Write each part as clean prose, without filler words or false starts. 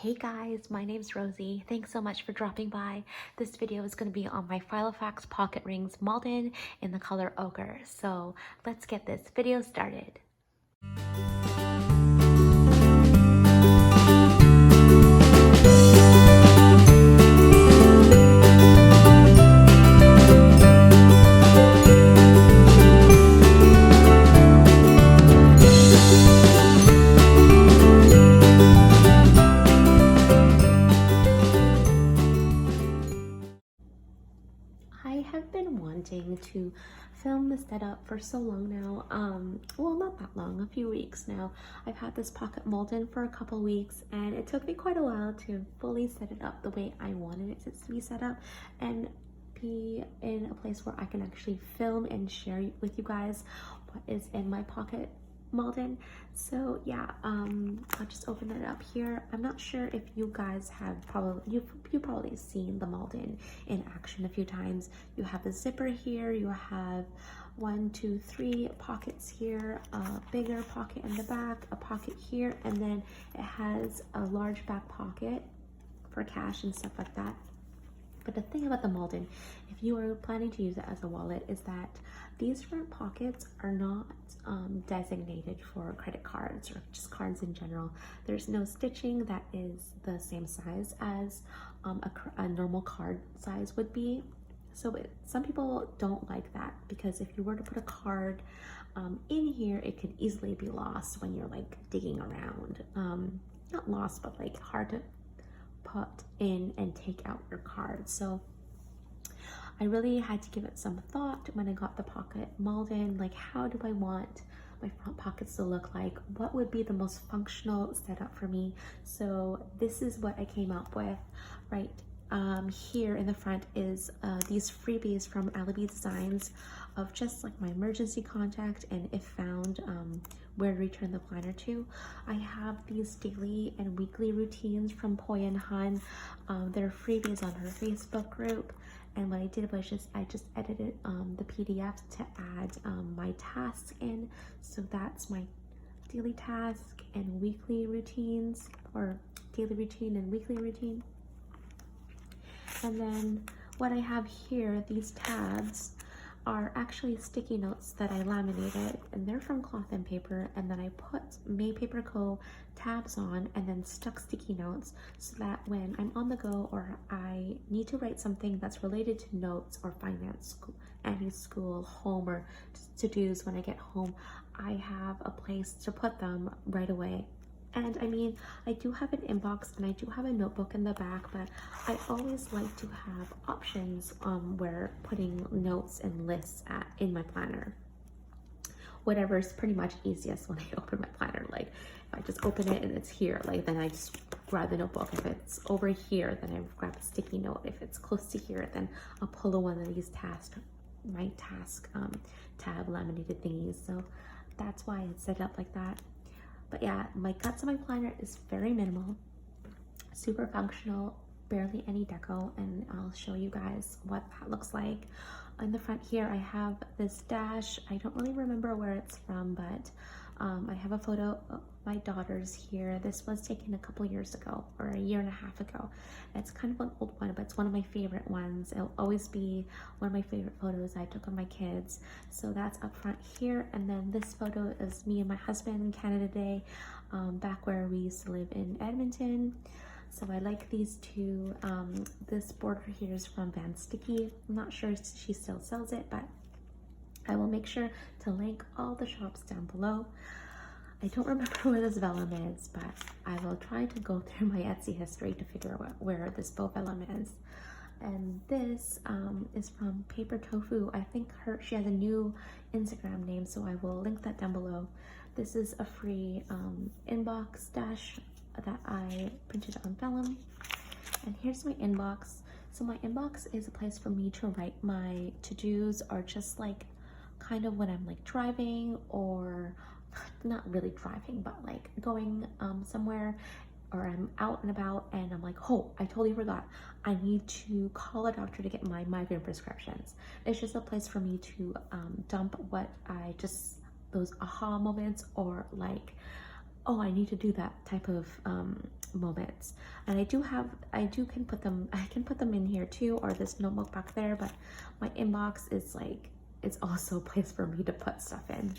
Hey guys, my name's Rosie. Thanks so much for dropping by. This video is going to be on my Filofax pocket rings Malden in the color ochre. So let's get this video started. I have been wanting to film this setup for so long now. Well, not that long, a few weeks now. I've had this pocket Malden for a couple weeks, and it took me quite a while to fully set it up the way I wanted it to be set up and be in a place where I can actually film and share with you guys what is in my pocket Malden. So yeah, I'll just open it up here. I'm not sure if you guys have you've probably seen the Malden in action a few times. You have a zipper here, you have 1, 2, 3 pockets here, a bigger pocket in the back, a pocket here, and then it has a large back pocket for cash and stuff like that. But the thing about the Malden, if you are planning to use it as a wallet, is that these front pockets are not designated for credit cards or just cards in general. There's no stitching that is the same size as a normal card size would be. So some people don't like that, because if you were to put a card in here, it could easily be lost when you're like digging around. Not lost, but like hard to put in and take out your card. So I really had to give it some thought when I got the pocket Malden. Like, how do I want my front pockets to look like? What would be the most functional setup for me? So this is what I came up with. Right here in the front is these freebies from Alibi Designs of just like my emergency contact and if found, where to return the planner to. I have these daily and weekly routines from Poi Hun. They're freebies on her Facebook group. And what I did was I just edited the PDF to add my tasks in. So that's my daily task and weekly routines, or daily routine and weekly routine. And then what I have here, these tabs, are actually sticky notes that I laminated, and they're from cloth and paper, and then I put Paperbitsco tabs on and then stuck sticky notes so that when I'm on the go or I need to write something that's related to notes or finance, any school, home, or to-dos when I get home, I have a place to put them right away. And I mean, I do have an inbox and I do have a notebook in the back, but I always like to have options where putting notes and lists in my planner. Whatever's pretty much easiest when I open my planner. Like if I just open it and it's here, like then I just grab the notebook. If it's over here, then I grab a sticky note. If it's close to here, then I'll pull one of these my task tab laminated thingies. So that's why it's set up like that. But yeah, my guts of my planner is very minimal, super functional, barely any deco, and I'll show you guys what that looks like. On the front here, I have this dash. I don't really remember where it's from, but I have a photo of my daughter's here. This was taken a couple years ago, or a year and a half ago. It's kind of an old one, but it's one of my favorite ones. It'll always be one of my favorite photos I took of my kids. So that's up front here. And then this photo is me and my husband in Canada Day, back where we used to live in Edmonton. So I like these two. This border here is from Van Sticky. I'm not sure if she still sells it, but I will make sure to link all the shops down below. I don't remember where this vellum is, but I will try to go through my Etsy history to figure out where this faux vellum is. And this is from Paper Tofu. I think she has a new Instagram name, so I will link that down below. This is a free inbox dash that I printed on vellum. And here's my inbox. So my inbox is a place for me to write my to-dos, or just like kind of when I'm like driving, or not really driving, but like going somewhere, or I'm out and about and I'm like, oh, I totally forgot, I need to call a doctor to get my migraine prescriptions. It's just a place for me to dump what those aha moments, or like, oh, I need to do that type of moments. And I can put them in here too, or this notebook back there, but my inbox is like, it's also a place for me to put stuff in.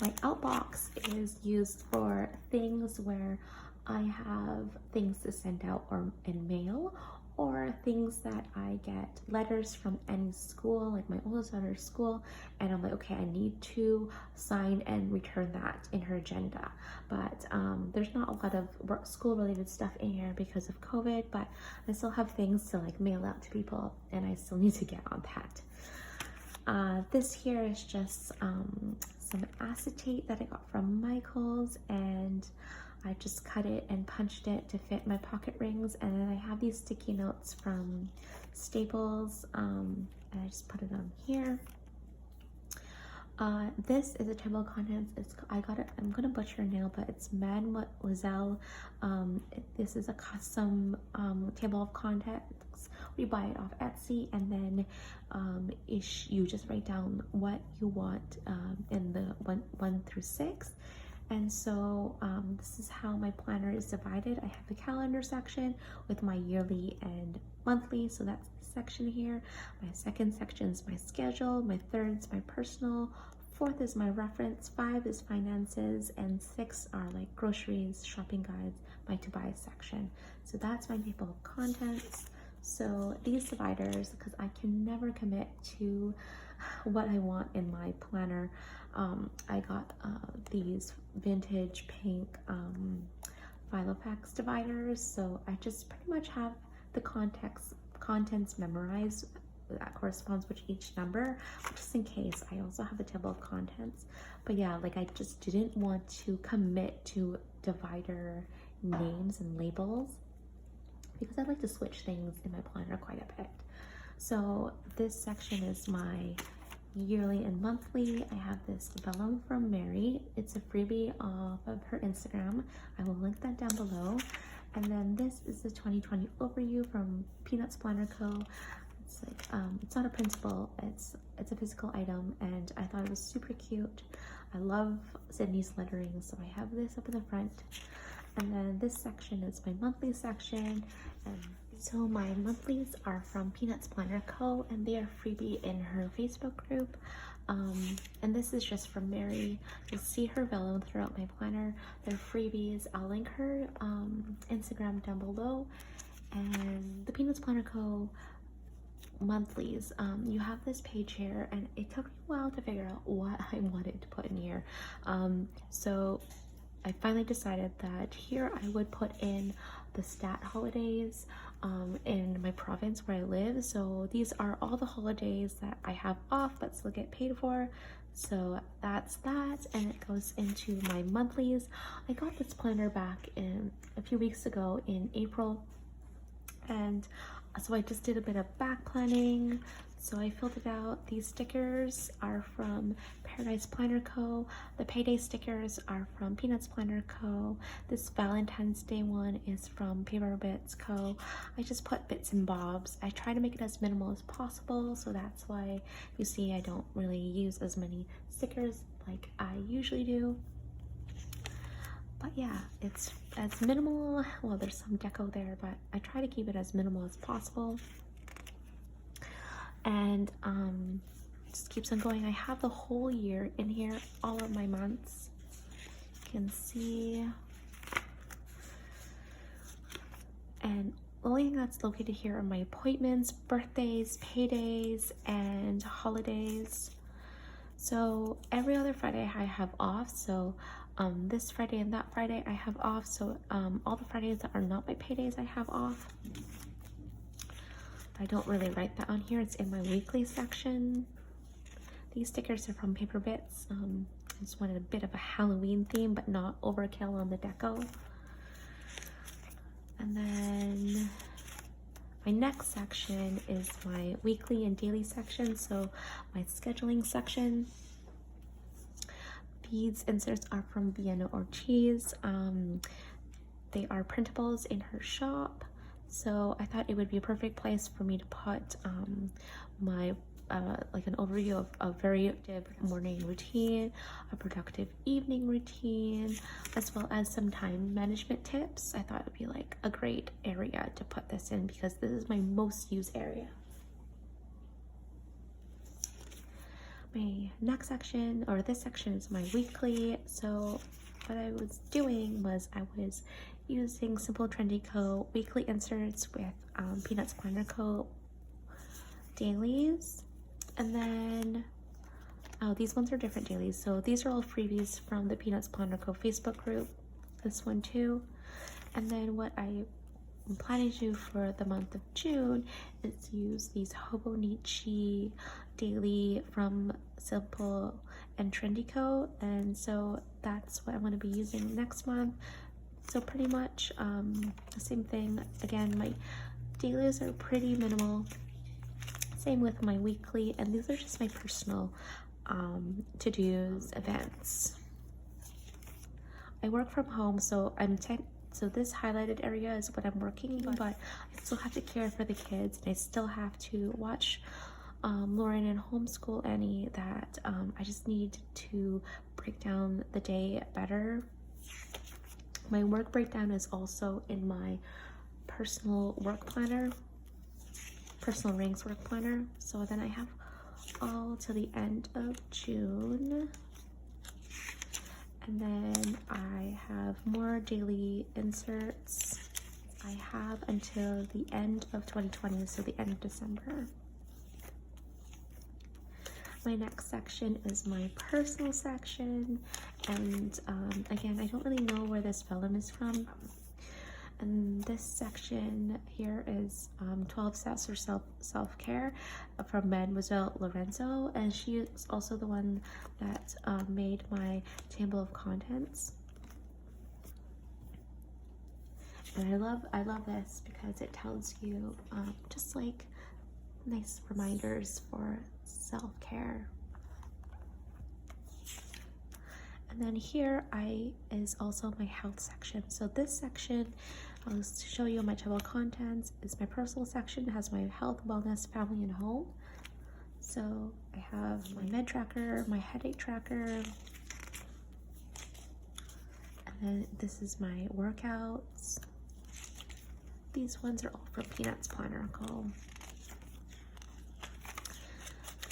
My outbox is used for things where I have things to send out or in mail, or things that I get letters from any school, like my oldest daughter's school, and I'm like, okay, I need to sign and return that in her agenda. But there's not a lot of school related stuff in here because of COVID, but I still have things to like mail out to people, and I still need to get on that. This here is just some acetate that I got from Michael's, and I just cut it and punched it to fit my pocket rings. And then I have these sticky notes from Staples, and I just put it on here. This is a table of contents. I got it, I'm gonna butcher it now, but it's Mademoiselle. This is a custom table of contents. We buy it off Etsy, and then you just write down what you want in the 1 through 6. And so this is how my planner is divided. I have the calendar section with my yearly and monthly, so that's the section here. My second section is my schedule, my third is my personal, fourth is my reference, 5 is finances, and 6 are like groceries, shopping guides, my to buy section. So that's my table of contents. So these dividers, because I can never commit to what I want in my planner, I got these vintage pink Filofax dividers, so I just pretty much have the contents memorized that corresponds with each number, just in case. I also have a table of contents, but yeah, like I just didn't want to commit to divider names and labels because I like to switch things in my planner quite a bit. So this section is my yearly and monthly. I have this vellum from Mary. It's a freebie off of her Instagram. I will link that down below. And then this is the 2020 overview from Peanutsplannerco. It's like it's not a printable, it's a physical item, and I thought it was super cute. I love Sydney's lettering, so I have this up in the front. And then this section is my monthly section, and so my monthlies are from Peanutsplannerco, and they are freebie in her Facebook group. And this is just from Mary. You'll see her vellum throughout my planner. They're freebies. I'll link her Instagram down below. And the Peanutsplannerco monthlies, you have this page here, and it took me a while to figure out what I wanted to put in here. So I finally decided that here I would put in the stat holidays in my province where I live. So these are all the holidays that I have off but still get paid for. So that's that, and it goes into my monthlies. I got this planner back in a few weeks ago in April, and so I just did a bit of back planning. So I filled it out. These stickers are from Paradise Planner Co. The payday stickers are from Peanutsplannerco. This Valentine's Day one is from Paperbitsco. I just put bits and bobs. I try to make it as minimal as possible, so that's why you see I don't really use as many stickers like I usually do. But yeah, it's as minimal. Well, there's some deco there, but I try to keep it as minimal as possible. And just keeps on going. I have the whole year in here, all of my months. You can see. And the only thing that's located here are my appointments, birthdays, paydays, and holidays. So every other Friday I have off. So this Friday and that Friday I have off. So all the Fridays that are not my paydays I have off. I don't really write that on here. It's in my weekly section. These stickers are from Paperbits. I just wanted a bit of a Halloween theme, but not overkill on the deco. And then my next section is my weekly and daily section. So my scheduling section. These inserts are from Vienna Ortiz. They are printables in her shop. So I thought it would be a perfect place for me to put my like an overview of a very active morning routine, a productive evening routine, as well as some time management tips. I thought it would be like a great area to put this in because this is my most used area. My next section, or this section, is my weekly. So what I was doing was I was using Simple Trendy Co weekly inserts with Peanutsplannerco dailies, and then these ones are different dailies. So these are all freebies from the Peanutsplannerco Facebook group. This one too. And then what I'm planning to do for the month of June is use these Hobonichi daily from Simple and Trendy Co, and so that's what I'm going to be using next month. So pretty much the same thing. Again, my dailies are pretty minimal, same with my weekly, and these are just my personal to-dos, events. I work from home, so so this highlighted area is what I'm working, but I still have to care for the kids, and I still have to watch Lauren and homeschool Annie. That I just need to break down the day better. My work breakdown is also in my personal work planner, personal rings work planner. So then I have all to the end of June. And then I have more daily inserts. I have until the end of 2020, so the end of December. My next section is my personal section, and again, I don't really know where this vellum is from. And this section here is 12 steps for self-care from Mademoiselle Lorenzo, and she is also the one that made my table of contents. And I love this because it tells you just like nice reminders for self-care. And then here is also my health section. So this section, I'll show you my table of contents, is my personal section. It has my health, wellness, family, and home. So I have my med tracker, my headache tracker, and then this is my workouts. These ones are all from Peanutsplannerco.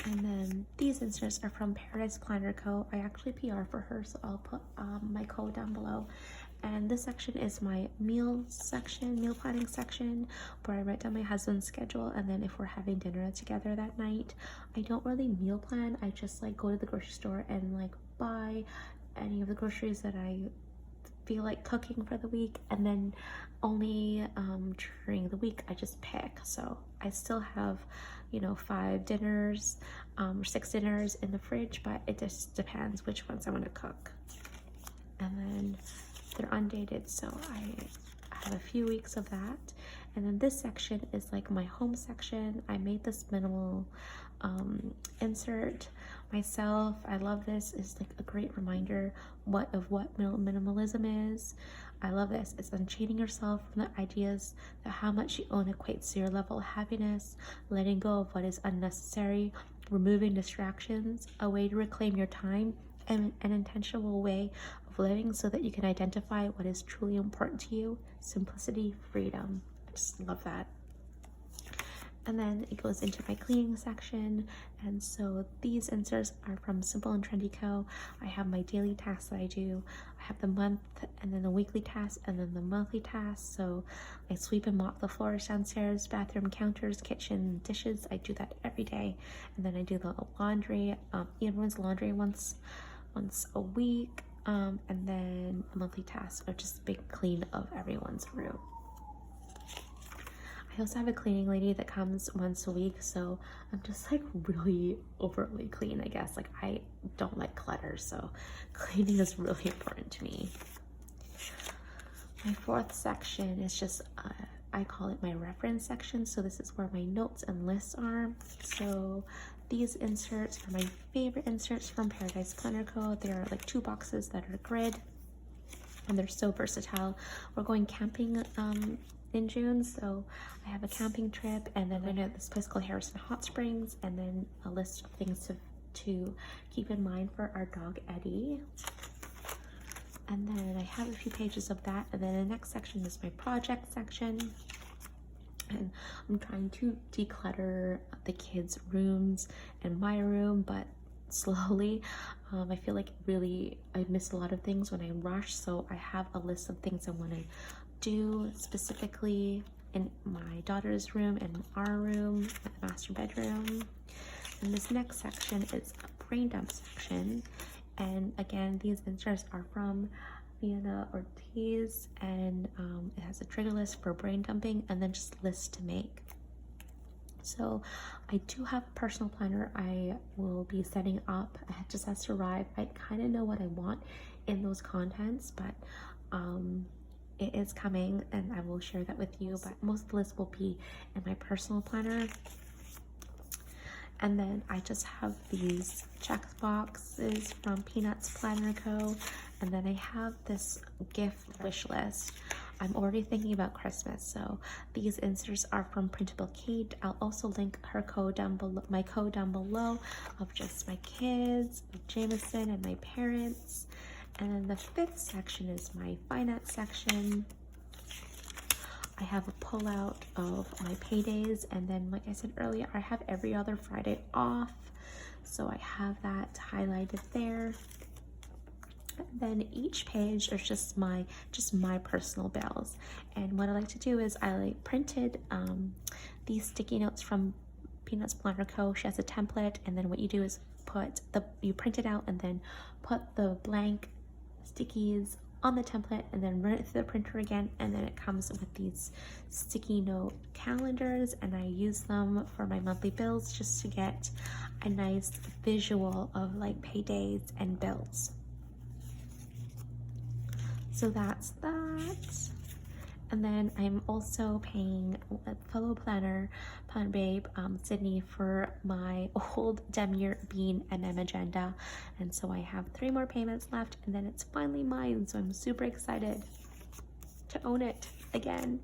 And then these inserts are from Paperbitsco. I actually PR for her, so I'll put my code down below. And this section is my meal planning section, where I write down my husband's schedule, and then if we're having dinner together that night. I don't really meal plan. I just like go to the grocery store and like buy any of the groceries that I feel like cooking for the week, and then only during the week I just pick. So I still have, you know, 5 dinners or 6 dinners in the fridge, but it just depends which ones I want to cook. And then they're undated, so I have a few weeks of that. And then this section is like my home section. I made this minimal insert myself. I love this. It's like a great reminder of what minimalism is. I love this. It's unchaining yourself from the ideas that how much you own equates to your level of happiness, letting go of what is unnecessary, removing distractions, a way to reclaim your time, and an intentional way of living so that you can identify what is truly important to you. Simplicity, freedom. I just love that. And then it goes into my cleaning section, and so these inserts are from Simple and Trendy Co. I have my daily tasks that I do. I have the month, and then the weekly tasks, and then the monthly tasks. So I sweep and mop the floors downstairs, bathroom, counters, kitchen, dishes. I do that every day. And then I do the laundry, everyone's laundry once a week, and then the monthly tasks are just a big clean of everyone's room. I also have a cleaning lady that comes once a week, so I'm just like really overly clean, I guess. Like I don't like clutter, so cleaning is really important to me. My 4th section is just, I call it my reference section. So this is where my notes and lists are. So these inserts are my favorite inserts from Paperbitsco. They are like 2 boxes that are grid. and they're so versatile. We're going camping in June, so I have a camping trip, and then I know this place called Harrison Hot Springs, and then a list of things to keep in mind for our dog Eddie. And then I have a few pages of that, and then the next section is my project section, and I'm trying to declutter the kids' rooms and my room, but slowly. I feel like really I miss a lot of things when I rush, so I have a list of things I want to do specifically in my daughter's room and our room, my master bedroom. And this next section is a brain dump section, and again, these inserts are from Vienna, Ortiz, and it has a trigger list for brain dumping and then just lists to make. So I do have a personal planner I will be setting up. It just has to arrive. I kind of know what I want in those contents, but it is coming and I will share that with you. But most of the list will be in my personal planner. And then I just have these check boxes from Peanutsplannerco, and then I have this gift wish list. I'm already thinking about Christmas, so these inserts are from Printable Kate. I'll also link her code down below, my code down below, of just my kids, Jameson, and my parents. And then the fifth section is my finance section. I have a pullout of my paydays, and then like I said earlier, I have every other Friday off, so I have that highlighted there. And then each page is just my personal bills, and what I like to do is I printed these sticky notes from Peanutsplannerco. She has a template, and then what you do is you print it out and then put the blank stickies on the template and then run it through the printer again, and then it comes with these sticky note calendars, and I use them for my monthly bills just to get a nice visual of like paydays and bills. So that's that. And then I'm also paying a fellow planner babe, Sydney, for my old Demier Bean MM agenda. And so I have 3 more payments left, and then it's finally mine. So I'm super excited to own it again.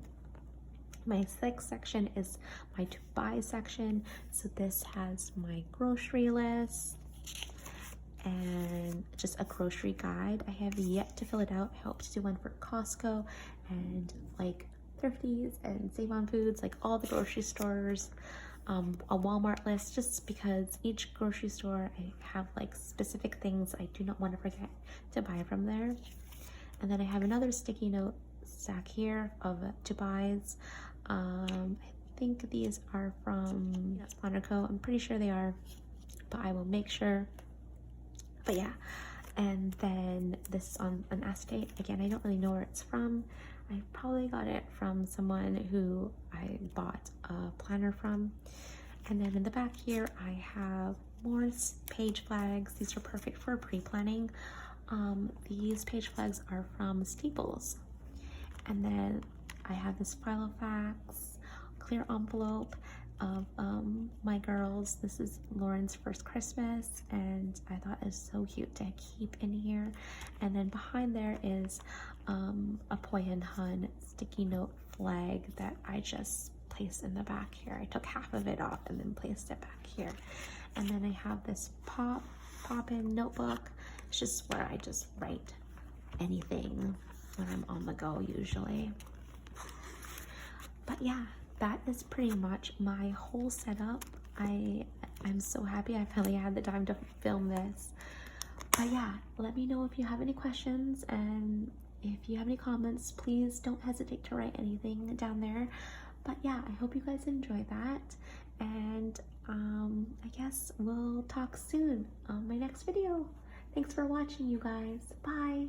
My 6th section is my to buy section. So this has my grocery list and just a grocery guide. I have yet to fill it out. I hope to do one for Costco and like Thrifties and Save on Foods, like all the grocery stores, a Walmart list, just because each grocery store I have like specific things I do not want to forget to buy from there. And then I have another sticky note stack here of to buys. I think these are from Plannerco. I'm pretty sure they are, but I will make sure. But yeah, and then this is on an acetate. Again, I don't really know where it's from. I probably got it from someone who I bought a planner from. And then in the back here, I have more page flags. These are perfect for pre-planning. These page flags are from Staples. And then I have this Filofax clear envelope of my girls. This is Lauren's first Christmas, and I thought it was so cute to keep in here. And then behind there is a Poi Hun sticky note flag that I just placed in the back here. I took half of it off and then placed it back here. And then I have this pop-in notebook. It's just where I just write anything when I'm on the go usually. But yeah, that is pretty much my whole setup. I'm so happy I finally had the time to film this. But yeah, let me know if you have any questions, and if you have any comments, please don't hesitate to write anything down there. But yeah, I hope you guys enjoy that, and I guess we'll talk soon on my next video. Thanks for watching, you guys. Bye.